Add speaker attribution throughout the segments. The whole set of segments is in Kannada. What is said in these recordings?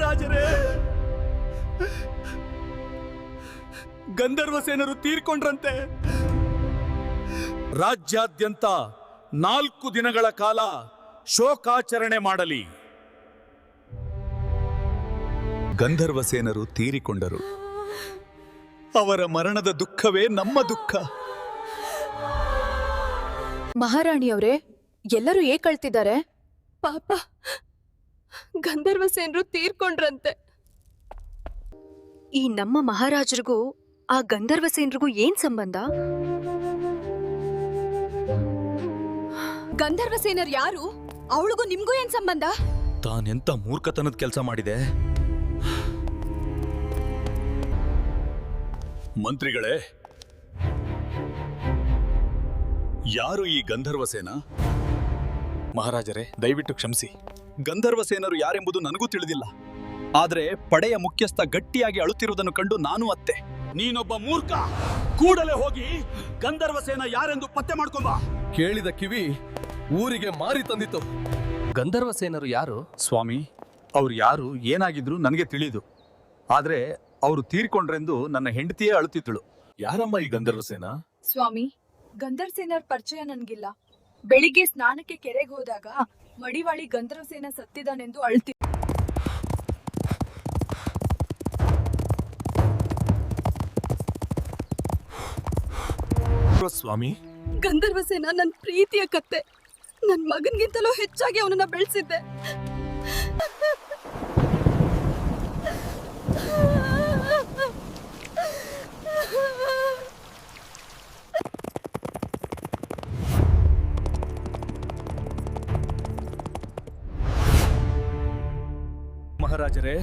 Speaker 1: ಮಹಾರಾಜರೇ, ಗಂಧರ್ವ ಸೇನರು ತೀರ್ಕೊಂಡ್ರಂತೆ. ರಾಜ್ಯಾದ್ಯಂತ 4 ದಿನಗಳ ಕಾಲ ಶೋಕಾಚರಣೆ ಮಾಡಲಿ. ಗಂಧರ್ವ ಸೇನರು ತೀರಿಕೊಂಡರು. ಅವರ ಮರಣದ ದುಃಖವೇ ನಮ್ಮ ದುಃಖ.
Speaker 2: ಮಹಾರಾಣಿಯವರೇ, ಎಲ್ಲರೂ ಏಕೆ ಅಳ್ತಿದ್ದಾರೆ?
Speaker 3: ಪಾಪ, ಗಂಧರ್ವ ಸೇನರು ತೀರ್ಕೊಂಡ್ರಂತೆ.
Speaker 2: ಈ ನಮ್ಮ ಮಹಾರಾಜರಿಗೂ ಆ ಗಂಧರ್ವ ಸೇನರಿಗೂ ಏನ್ ಸಂಬಂಧ?
Speaker 3: ಗಂಧರ್ವ ಸೇನರ್ ಯಾರು? ಅವಳಿಗೂ ನಿಮ್ಗೂ ಏನ್ ಸಂಬಂಧ?
Speaker 1: ತಾನೆಂತ ಮೂರ್ಖತನದ ಕೆಲಸ ಮಾಡಿದೆ. ಮಂತ್ರಿಗಳೇ, ಯಾರು ಈ ಗಂಧರ್ವ ಸೇನ? ಮಹಾರಾಜರೇ, ದಯವಿಟ್ಟು ಕ್ಷಮಿಸಿ. ಗಂಧರ್ವ ಸೇನರು ಯಾರೆಂಬುದು ನನಗೂ ತಿಳಿದಿಲ್ಲ. ಆದ್ರೆ ಪಡೆಯ ಮುಖ್ಯಸ್ಥ ಗಟ್ಟಿಯಾಗಿ ಅಳುತ್ತಿರುವುದನ್ನು ಕಂಡು ನಾನು ಅತ್ತೆ. ನೀನೊಬ್ಬ ಮೂರ್ಖ. ಕೂಡಲೇ ಹೋಗಿ ಗಂಧರ್ವ ಸೇನ ಯಾರೆಂದು ಪತ್ತೆ ಮಾಡ್ಕೊಂಬ.
Speaker 4: ಕೇಳಿದ ಕಿವಿ ಊರಿಗೆ ಮಾರಿ ತಂದಿತು.
Speaker 5: ಗಂಧರ್ವ ಸೇನರು ಯಾರು?
Speaker 1: ಸ್ವಾಮಿ, ಅವ್ರು ಯಾರು ಏನಾಗಿದ್ರು ನನಗೆ ತಿಳಿದು. ಆದ್ರೆ ಅವರು ತೀರ್ಕೊಂಡ್ರೆಂದು ನನ್ನ ಹೆಂಡತಿಯೇ ಅಳುತ್ತಿದ್ದಳು. ಯಾರಮ್ಮ ಈ ಗಂಧರ್ವ ಸೇನ?
Speaker 3: ಸ್ವಾಮಿ, ಗಂಧರ್ವ ಸೇನರ್ ಪರಿಚಯ ನನ್ಗಿಲ್ಲ. ಬೆಳಿಗ್ಗೆ ಸ್ನಾನಕ್ಕೆ ಕೆರೆಗೆ ಹೋದಾಗ ಮಡಿವಾಳಿ ಗಂಧರ್ವ ಸೇನ ಸತ್ತಿದಾನೆಂದು ಅಳ್ತಿ.
Speaker 4: ಸ್ವಾಮಿ,
Speaker 3: ಗಂಧರ್ವ ಸೇನ ನನ್ನ ಪ್ರೀತಿಯ ಕತ್ತೆ. ನನ್ ಮಗನ್ಗಿಂತಲೂ ಹೆಚ್ಚಾಗಿ ಅವನನ್ನ ಬೆಳೆಸಿದ್ದೆ.
Speaker 1: ಮಹಾರಾಜರೇ,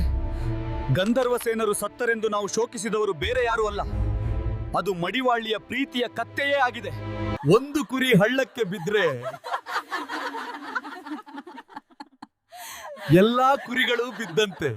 Speaker 1: ಗಂಧರ್ವ ಸೇನರು ಸತ್ತರೆಂದು ನಾವು ಶೋಕಿಸಿದವರು ಬೇರೆ ಯಾರೂ ಅಲ್ಲ. ಅದು ಮಡಿವಾಳಿಯ ಪ್ರೀತಿಯ ಕತ್ತೆಯೇ ಆಗಿದೆ. ಒಂದು ಕುರಿ ಹಳ್ಳಕ್ಕೆ ಬಿದ್ರೆ ಎಲ್ಲಾ ಕುರಿಗಳು ಬಿದ್ದಂತೆ.